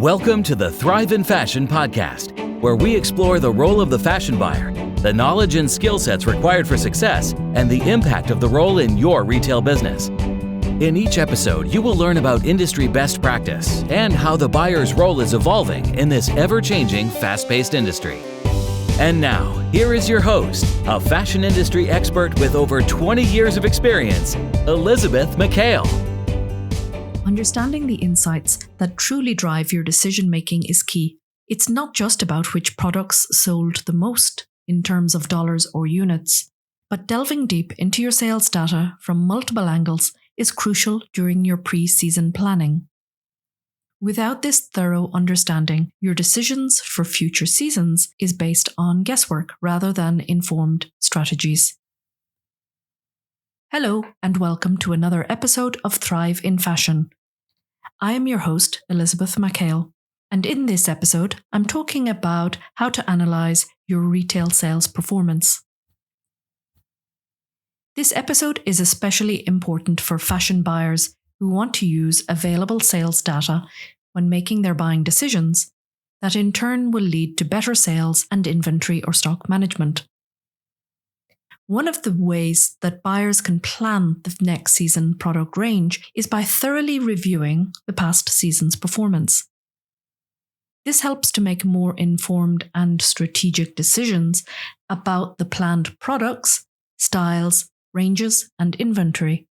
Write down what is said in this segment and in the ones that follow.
Welcome to the Thrive in Fashion podcast, where we explore the role of the fashion buyer, the knowledge and skill sets required for success, and the impact of the role in your retail business. In each episode, you will learn about industry best practice and how the buyer's role is evolving in this ever-changing, fast-paced industry. And now, here is your host, a fashion industry expert with over 20 years of experience, Elisabeth Mac Hale. Understanding the insights that truly drive your decision-making is key. It's not just about which products sold the most in terms of dollars or units, but delving deep into your sales data from multiple angles is crucial during your pre-season planning. Without this thorough understanding, your decisions for future seasons is based on guesswork rather than informed strategies. Hello, and welcome to another episode of Thrive in Fashion. I am your host, Elisabeth Mac Hale, and in this episode, I'm talking about how to analyze your retail sales performance. This episode is especially important for fashion buyers who want to use available sales data when making their buying decisions that in turn will lead to better sales and inventory or stock management. One of the ways that buyers can plan the next season product range is by thoroughly reviewing the past season's performance. This helps to make more informed and strategic decisions about the planned products, styles, ranges, and inventory.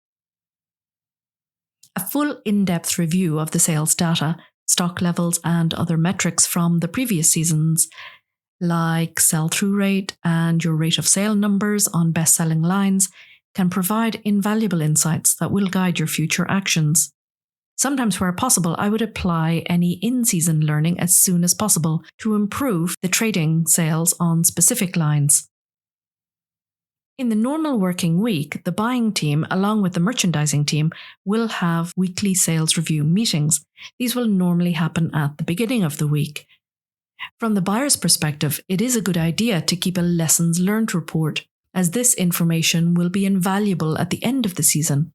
A full in-depth review of the sales data, stock levels, and other metrics from the previous seasons, like sell-through rate and your rate of sale numbers on best-selling lines, can provide invaluable insights that will guide your future actions. Sometimes where possible, I would apply any in-season learning as soon as possible to improve the trading sales on specific lines. In the normal working week, the buying team, along with the merchandising team, will have weekly sales review meetings. These will normally happen at the beginning of the week. From the buyer's perspective, it is a good idea to keep a lessons learned report, as this information will be invaluable at the end of the season.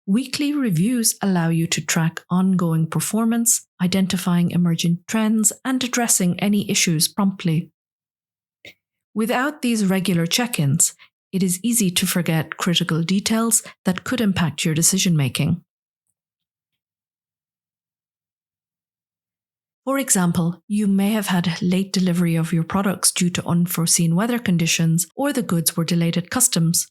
Weekly reviews allow you to track ongoing performance, identifying emerging trends, and addressing any issues promptly. Without these regular check-ins, it is easy to forget critical details that could impact your decision-making. For example, you may have had late delivery of your products due to unforeseen weather conditions, or the goods were delayed at customs.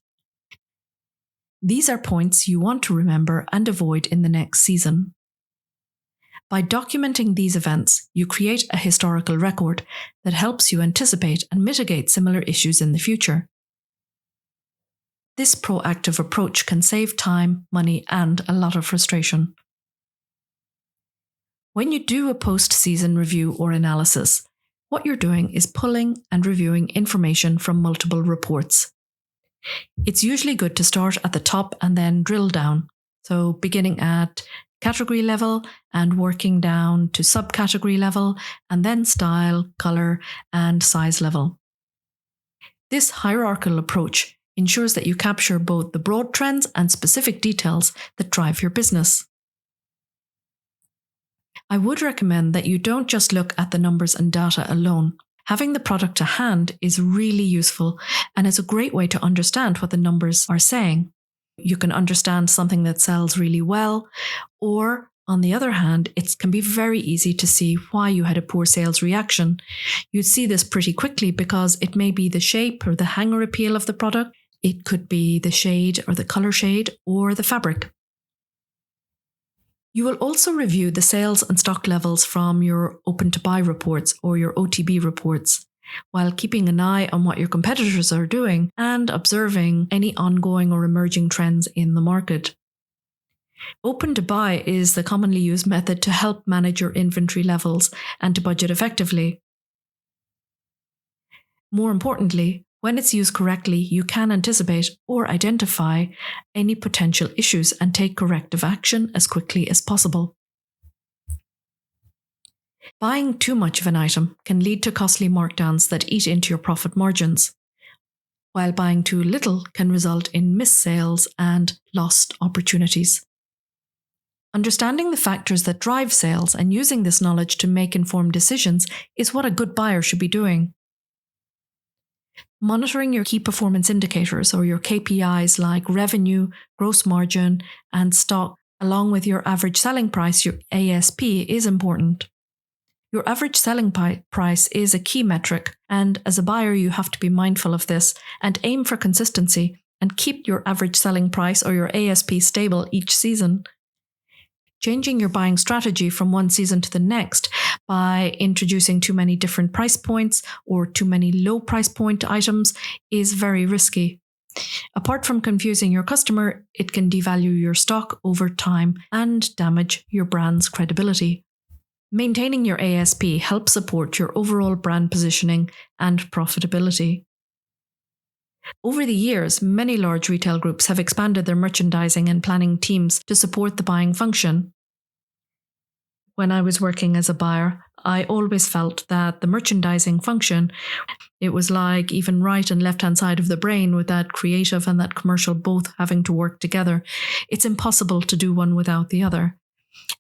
These are points you want to remember and avoid in the next season. By documenting these events, you create a historical record that helps you anticipate and mitigate similar issues in the future. This proactive approach can save time, money, and a lot of frustration. When you do a post-season review or analysis, what you're doing is pulling and reviewing information from multiple reports. It's usually good to start at the top and then drill down, so beginning at category level and working down to subcategory level, and then style, color, and size level. This hierarchical approach ensures that you capture both the broad trends and specific details that drive your business. I would recommend that you don't just look at the numbers and data alone. Having the product to hand is really useful, and it's a great way to understand what the numbers are saying. You can understand something that sells really well, or on the other hand, it can be very easy to see why you had a poor sales reaction. You'd see this pretty quickly because it may be the shape or the hanger appeal of the product. It could be the shade or the color shade or the fabric. You will also review the sales and stock levels from your open-to-buy reports or your OTB reports, while keeping an eye on what your competitors are doing and observing any ongoing or emerging trends in the market. Open-to-buy is the commonly used method to help manage your inventory levels and to budget effectively. More importantly, when it's used correctly, you can anticipate or identify any potential issues and take corrective action as quickly as possible. Buying too much of an item can lead to costly markdowns that eat into your profit margins, while buying too little can result in missed sales and lost opportunities. Understanding the factors that drive sales and using this knowledge to make informed decisions is what a good buyer should be doing. Monitoring your key performance indicators or your KPIs like revenue, gross margin, and stock, along with your average selling price, your ASP, is important. Your average selling price is a key metric, and as a buyer, you have to be mindful of this and aim for consistency and keep your average selling price or your ASP stable each season. Changing your buying strategy from one season to the next by introducing too many different price points or too many low price point items is very risky. Apart from confusing your customer, it can devalue your stock over time and damage your brand's credibility. Maintaining your ASP helps support your overall brand positioning and profitability. Over the years, many large retail groups have expanded their merchandising and planning teams to support the buying function. When I was working as a buyer, I always felt that the merchandising function, it was like even right and left-hand side of the brain, with that creative and that commercial both having to work together. It's impossible to do one without the other.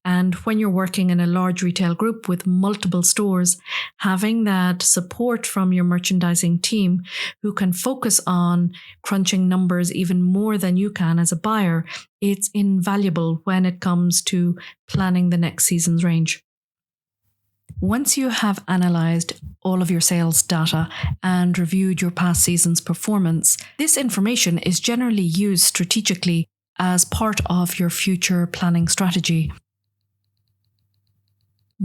And when you're working in a large retail group with multiple stores, having that support from your merchandising team who can focus on crunching numbers even more than you can as a buyer, it's invaluable when it comes to planning the next season's range. Once you have analysed all of your sales data and reviewed your past season's performance, this information is generally used strategically as part of your future planning strategy.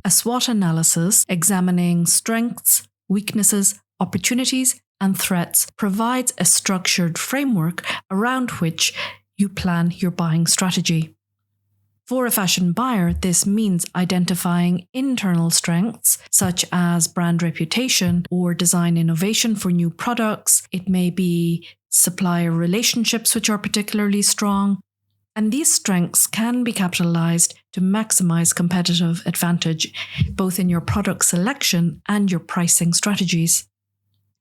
A SWOT analysis examining strengths, weaknesses, opportunities, and threats provides a structured framework around which you plan your buying strategy. For a fashion buyer, this means identifying internal strengths such as brand reputation or design innovation for new products. It may be supplier relationships which are particularly strong. And these strengths can be capitalized to maximize competitive advantage, both in your product selection and your pricing strategies.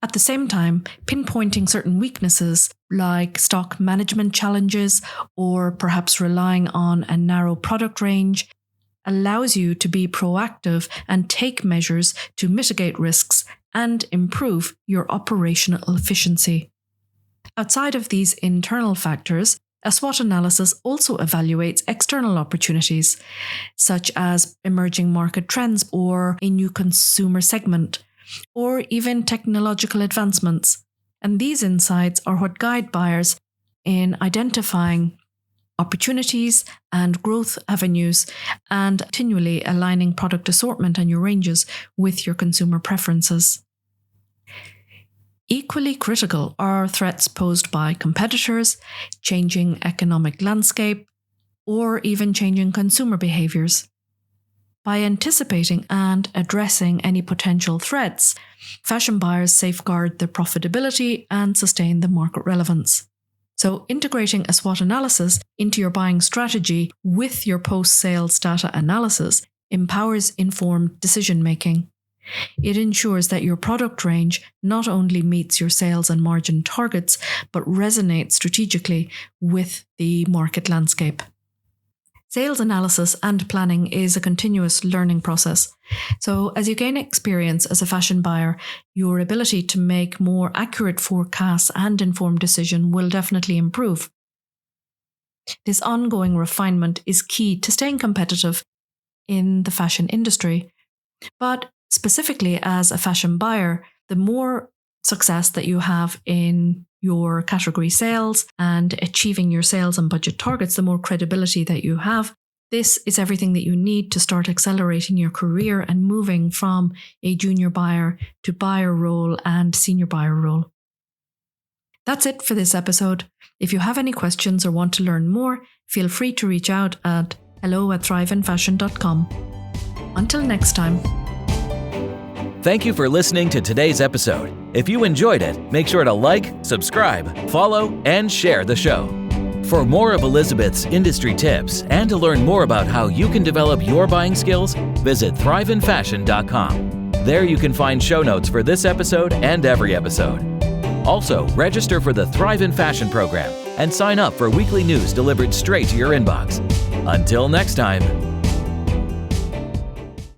At the same time, pinpointing certain weaknesses like stock management challenges or perhaps relying on a narrow product range allows you to be proactive and take measures to mitigate risks and improve your operational efficiency. Outside of these internal factors, a SWOT analysis also evaluates external opportunities, such as emerging market trends or a new consumer segment, or even technological advancements. And these insights are what guide buyers in identifying opportunities and growth avenues and continually aligning product assortment and your ranges with your consumer preferences. Equally critical are threats posed by competitors, changing economic landscape, or even changing consumer behaviours. By anticipating and addressing any potential threats, fashion buyers safeguard their profitability and sustain the market relevance. So integrating a SWOT analysis into your buying strategy with your post-sales data analysis empowers informed decision-making. It ensures that your product range not only meets your sales and margin targets, but resonates strategically with the market landscape. Sales analysis and planning is a continuous learning process. So as you gain experience as a fashion buyer, your ability to make more accurate forecasts and informed decision will definitely improve. This ongoing refinement is key to staying competitive in the fashion industry. But specifically as a fashion buyer, the more success that you have in your category sales and achieving your sales and budget targets, the more credibility that you have. This is everything that you need to start accelerating your career and moving from a junior buyer to buyer role and senior buyer role. That's it for this episode. If you have any questions or want to learn more, feel free to reach out at hello@thriveinfashion.com. Until next time. Thank you for listening to today's episode. If you enjoyed it, make sure to like, subscribe, follow, and share the show. For more of Elisabeth's industry tips and to learn more about how you can develop your buying skills, visit thriveinfashion.com. There you can find show notes for this episode and every episode. Also, register for the Thrive in Fashion program and sign up for weekly news delivered straight to your inbox. Until next time,